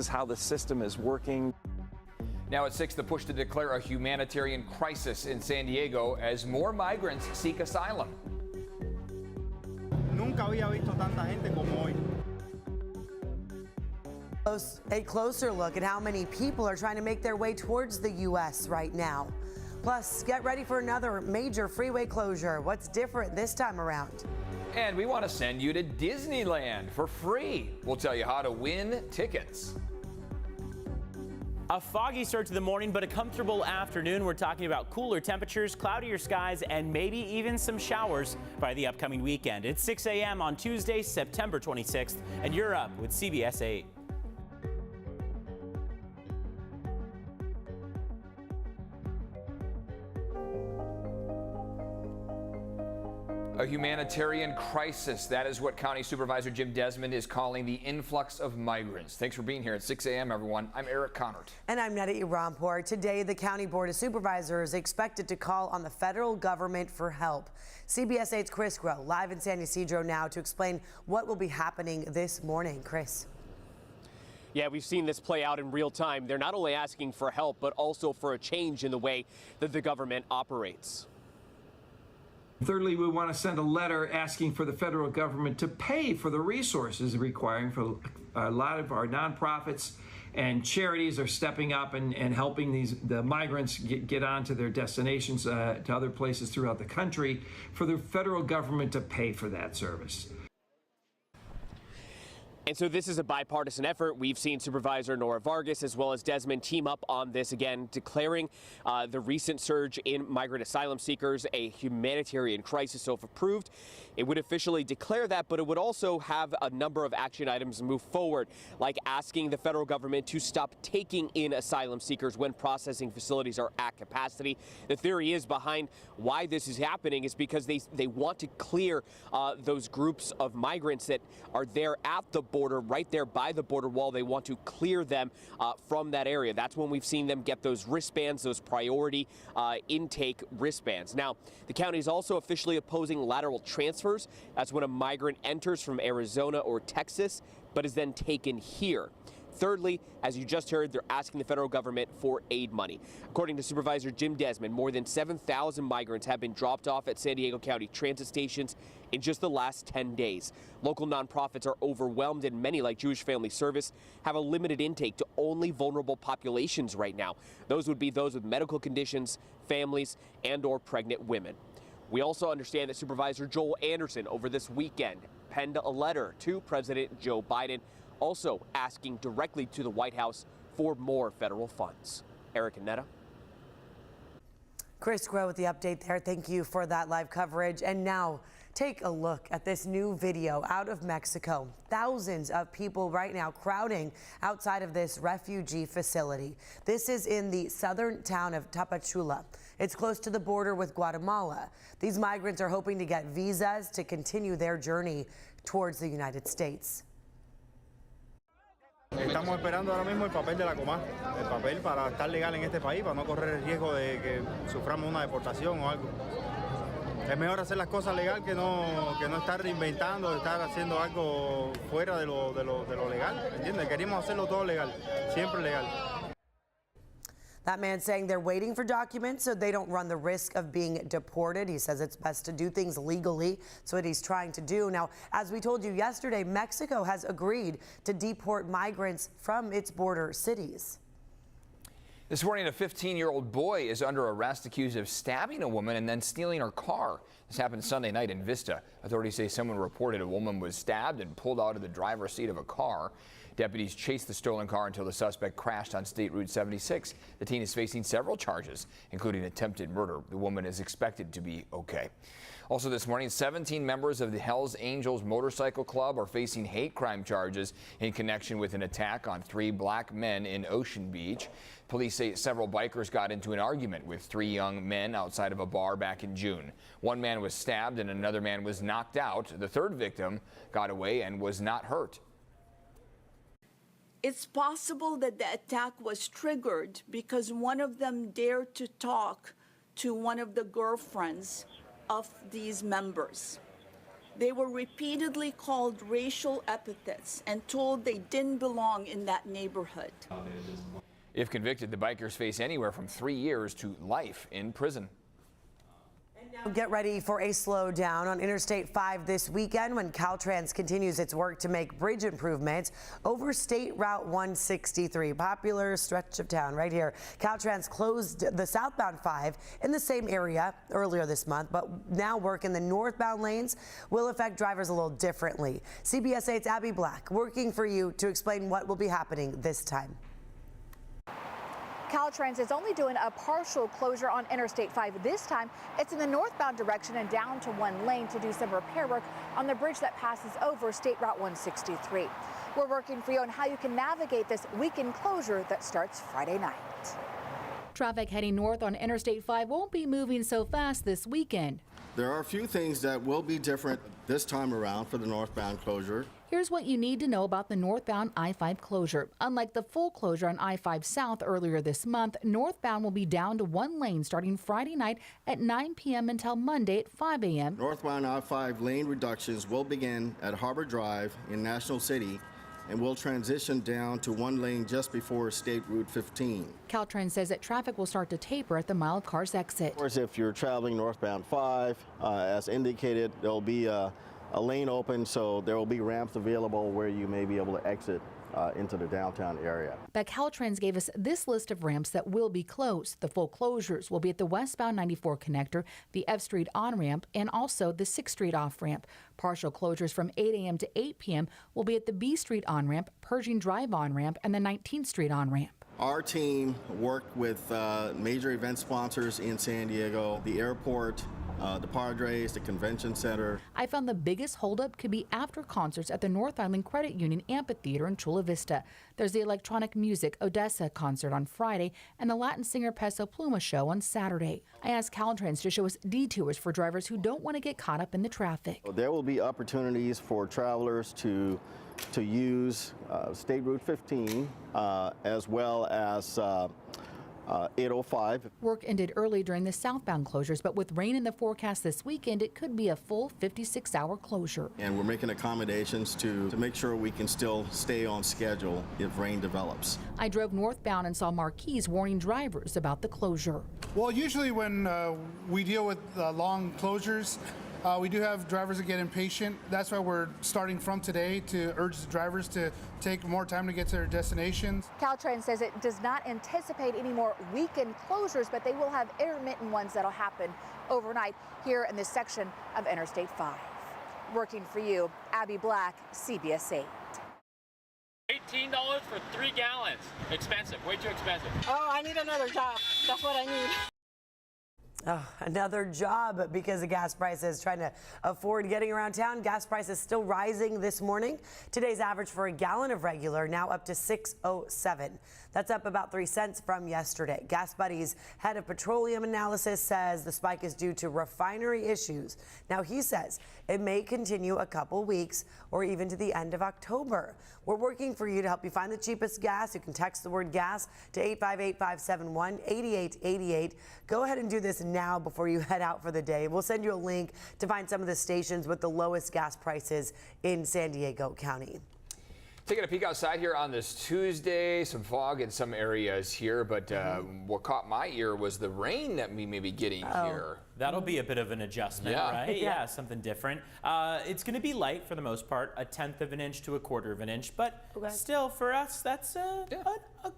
is how the system is working. Now at 6, the push to declare a humanitarian crisis in San Diego as more migrants seek asylum. Nunca había visto tanta gente como hoy. A closer look at how many people are trying to make their way towards the U.S. right now. Plus, get ready for another major freeway closure. What's different this time around? And we want to send you to Disneyland for free. We'll tell you how to win tickets. A foggy start to the morning, but a comfortable afternoon. We're talking about cooler temperatures, cloudier skies, and maybe even some showers by the upcoming weekend. It's 6 a.m. on Tuesday, September 26th, and you're up with CBS 8. A humanitarian crisis. That is what County Supervisor Jim Desmond is calling the influx of migrants. Thanks for being here at 6 a.m., everyone. I'm Eric Connert. And I'm Netta Irampur. Today, the County Board of Supervisors expected to call on the federal government for help. CBS 8's Chris Groh live in San Ysidro now to explain what will be happening this morning. Chris. Yeah, we've seen this play out in real time. They're not only asking for help, but also for a change in the way that the government operates. Thirdly, we want to send a letter asking for the federal government to pay for the resources requiring for a lot of our nonprofits and charities are stepping up and helping the migrants get on to their destinations to other places throughout the country, for the federal government to pay for that service. And so this is a bipartisan effort. We've seen Supervisor Nora Vargas as well as Desmond team up on this again, declaring the recent surge in migrant asylum seekers a humanitarian crisis. So if approved, it would officially declare that, but it would also have a number of action items move forward, like asking the federal government to stop taking in asylum seekers when processing facilities are at capacity. The theory is behind why this is happening is because they want to clear those groups of migrants that are there at the border, right there by the border wall. They want to clear them from that area. That's when we've seen them get those wristbands, those priority intake wristbands. Now, the county is also officially opposing lateral transfers. That's when a migrant enters from Arizona or Texas, but is then taken here. Thirdly, as you just heard, they're asking the federal government for aid money. According to Supervisor Jim Desmond, more than 7,000 migrants have been dropped off at San Diego County transit stations in just the last 10 days. Local nonprofits are overwhelmed, and many, like Jewish Family Service, have a limited intake to only vulnerable populations right now. Those would be those with medical conditions, families, and/or pregnant women. We also understand that Supervisor Joel Anderson over this weekend penned a letter to President Joe Biden, also asking directly to the White House for more federal funds. Eric and Netta. Chris Groh with the update there. Thank you for that live coverage. And now take a look at this new video out of Mexico. Thousands of people right now crowding outside of this refugee facility. This is in the southern town of Tapachula. It's close to the border with Guatemala. These migrants are hoping to get visas to continue their journey towards the United States. Estamos esperando ahora mismo el papel de la Comar, el papel para estar legal en este país, para no correr el riesgo de que suframos una deportación o algo. Es mejor hacer las cosas legal que no estar reinventando, estar haciendo algo fuera de lo legal, ¿entiendes? Queríamos hacerlo todo legal, siempre legal. That man saying they're waiting for documents so they don't run the risk of being deported. He says it's best to do things legally. That's what he's trying to do. Now, as we told you yesterday, Mexico has agreed to deport migrants from its border cities. This morning, a 15-year-old boy is under arrest accused of stabbing a woman and then stealing her car. This happened Sunday night in Vista. Authorities say someone reported a woman was stabbed and pulled out of the driver's seat of a car. Deputies chased the stolen car until the suspect crashed on State Route 76. The teen is facing several charges, including attempted murder. The woman is expected to be okay. Also this morning, 17 members of the Hells Angels Motorcycle Club are facing hate crime charges in connection with an attack on 3 black men in Ocean Beach. Police say several bikers got into an argument with 3 young men outside of a bar back in June. One man was stabbed and another man was knocked out. The third victim got away and was not hurt. It's possible that the attack was triggered because one of them dared to talk to one of the girlfriends of these members. They were repeatedly called racial epithets and told they didn't belong in that neighborhood. If convicted, the bikers face anywhere from 3 years to life in prison. Get ready for a slowdown on Interstate 5 this weekend when Caltrans continues its work to make bridge improvements over State Route 163, popular stretch of town right here. Caltrans closed the southbound 5 in the same area earlier this month, but now work in the northbound lanes will affect drivers a little differently. CBS 8's Abby Black working for you to explain what will be happening this time. Caltrans is only doing a partial closure on Interstate 5. This time, it's in the northbound direction and down to one lane to do some repair work on the bridge that passes over State Route 163. We're working for you on how you can navigate this weekend closure that starts Friday night. Traffic heading north on Interstate 5 won't be moving so fast this weekend. There are a few things that will be different this time around for the northbound closure. Here's what you need to know about the northbound I-5 closure. Unlike the full closure on I-5 South earlier this month, northbound will be down to one lane starting Friday night at 9 p.m. until Monday at 5 a.m. Northbound I-5 lane reductions will begin at Harbor Drive in National City and will transition down to one lane just before State Route 15. Caltrans says that traffic will start to taper at the Mile of Cars exit. Of course, if you're traveling northbound 5, as indicated, there'll be a lane open, so there will be ramps available where you may be able to exit into the downtown area. But Caltrans gave us this list of ramps that will be closed. The full closures will be at the westbound 94 connector, the F Street on-ramp, and also the 6th Street off-ramp. Partial closures from 8 a.m. to 8 p.m. will be at the B Street on-ramp, Pershing Drive on-ramp, and the 19th Street on-ramp. Our team worked with major event sponsors in San Diego, the airport, the Padres, the convention center. I found the biggest holdup could be after concerts at the North Island Credit Union Amphitheater in Chula Vista. There's the electronic music Odessa concert on Friday and the Latin singer Peso Pluma show on Saturday. I asked Caltrans to show us detours for drivers who don't want to get caught up in the traffic. There will be opportunities for travelers to use State Route 15 as well as 805. Work ended early during the southbound closures, but with rain in the forecast this weekend, it could be a full 56-hour closure. And we're making accommodations to make sure we can still stay on schedule if rain develops. I drove northbound and saw marquees warning drivers about the closure. Well, usually when we deal with long closures, we do have drivers that get impatient. That's why we're starting from today to urge the drivers to take more time to get to their destinations. Caltrans says it does not anticipate any more weekend closures, but they will have intermittent ones that'll happen overnight here in this section of Interstate 5. Working for you, Abby Black, CBS 8. $18 for 3 gallons. Expensive, way too expensive. Oh, I need another job. That's what I need. Oh, another job because of gas prices. Trying to afford getting around town. Gas prices still rising this morning. Today's average for a gallon of regular now up to $6.07. That's up about 3 cents from yesterday. Gas Buddy's head of petroleum analysis says the spike is due to refinery issues. Now he says it may continue a couple weeks or even to the end of October. We're working for you to help you find the cheapest gas. You can text the word gas to 858-571-8888. Go ahead and do this now before you head out for the day. We'll send you a link to find some of the stations with the lowest gas prices in San Diego County. Taking a peek outside here on this Tuesday, some fog in some areas here, but what caught my ear was the rain that we may be getting here. That'll be a bit of an adjustment, right? Yeah, something different. It's going to be light for the most part, 1/10 of an inch to 1/4 of an inch, but still for us, that's a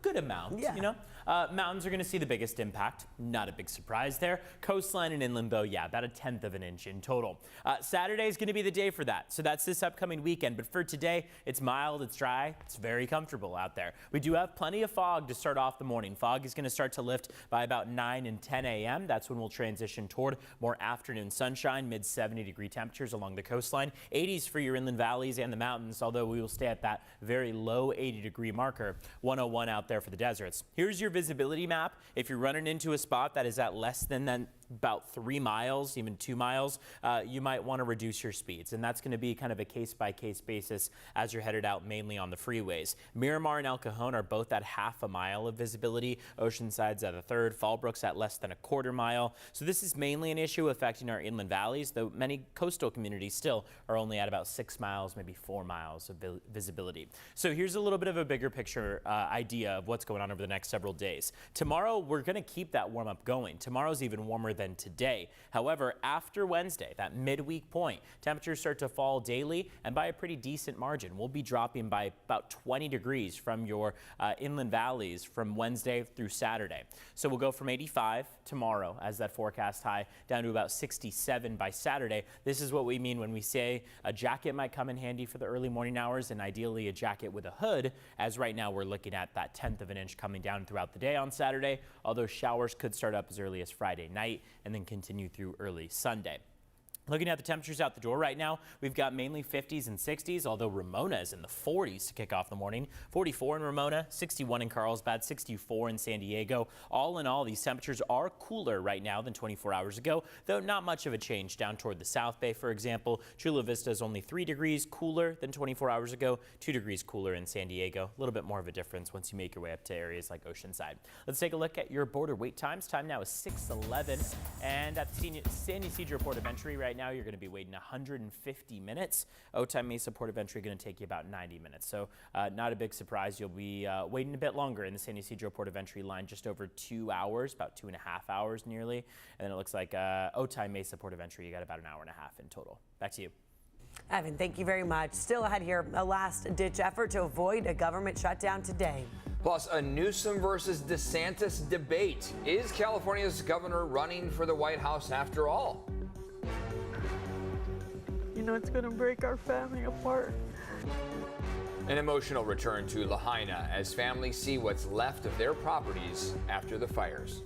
good amount, you know? Mountains are going to see the biggest impact. Not a big surprise there. Coastline and inland, though, yeah, about 1/10 of an inch in total. Saturday is going to be the day for that, so that's this upcoming weekend. But for today, it's mild, it's dry, it's very comfortable out there. We do have plenty of fog to start off the morning. Fog is going to start to lift by about 9 and 10 a.m. That's when we'll transition toward more afternoon sunshine, mid 70-degree temperatures along the coastline. 80s for your inland valleys and the mountains, although we will stay at that very low 80-degree marker. 101 out there for the deserts. Here's your visibility map. If you're running into a spot that is at less than about 3 miles, even 2 miles, you might want to reduce your speeds. And that's going to be kind of a case-by-case basis as you're headed out mainly on the freeways. Miramar and El Cajon are both at half a mile of visibility. Oceanside's at a third. Fallbrook's at less than a quarter mile. So this is mainly an issue affecting our inland valleys, though many coastal communities still are only at about 6 miles, maybe 4 miles of visibility. So here's a little bit of a bigger picture idea of what's going on over the next several days. Tomorrow, we're going to keep that warm up going. Tomorrow's even warmer than today. However, after Wednesday, that midweek point, temperatures start to fall daily and by a pretty decent margin. We'll be dropping by about 20 degrees from your inland valleys from Wednesday through Saturday. So we'll go from 85 tomorrow as that forecast high down to about 67 by Saturday. This is what we mean when we say a jacket might come in handy for the early morning hours, and ideally a jacket with a hood, as right now we're looking at that 1/10 of an inch coming down throughout the day on Saturday, although showers could start up as early as Friday night and then continue through early Sunday. Looking at the temperatures out the door right now, we've got mainly 50s and 60s, although Ramona is in the 40s to kick off the morning. 44 in Ramona, 61 in Carlsbad, 64 in San Diego. All in all, these temperatures are cooler right now than 24 hours ago, though not much of a change down toward the South Bay, for example. Chula Vista is only 3 degrees cooler than 24 hours ago, 2 degrees cooler in San Diego. A little bit more of a difference once you make your way up to areas like Oceanside. Let's take a look at your border wait times. Time now is 6:11, and at the San Ysidro Port of Entry right now, you're going to be waiting 150 minutes. Otay Mesa Port of Entry going to take you about 90 minutes. So not a big surprise. You'll be waiting a bit longer in the San Ysidro Port of Entry line, just over 2 hours, about 2.5 hours nearly. And then it looks like Otay Mesa Port of Entry, you got about 1.5 hours in total. Back to you. Evan, thank you very much. Still ahead here, a last-ditch effort to avoid a government shutdown today. Plus, a Newsom versus DeSantis debate. Is California's governor running for the White House after all? You know, it's going to break our family apart. An emotional return to Lahaina as families see what's left of their properties after the fires.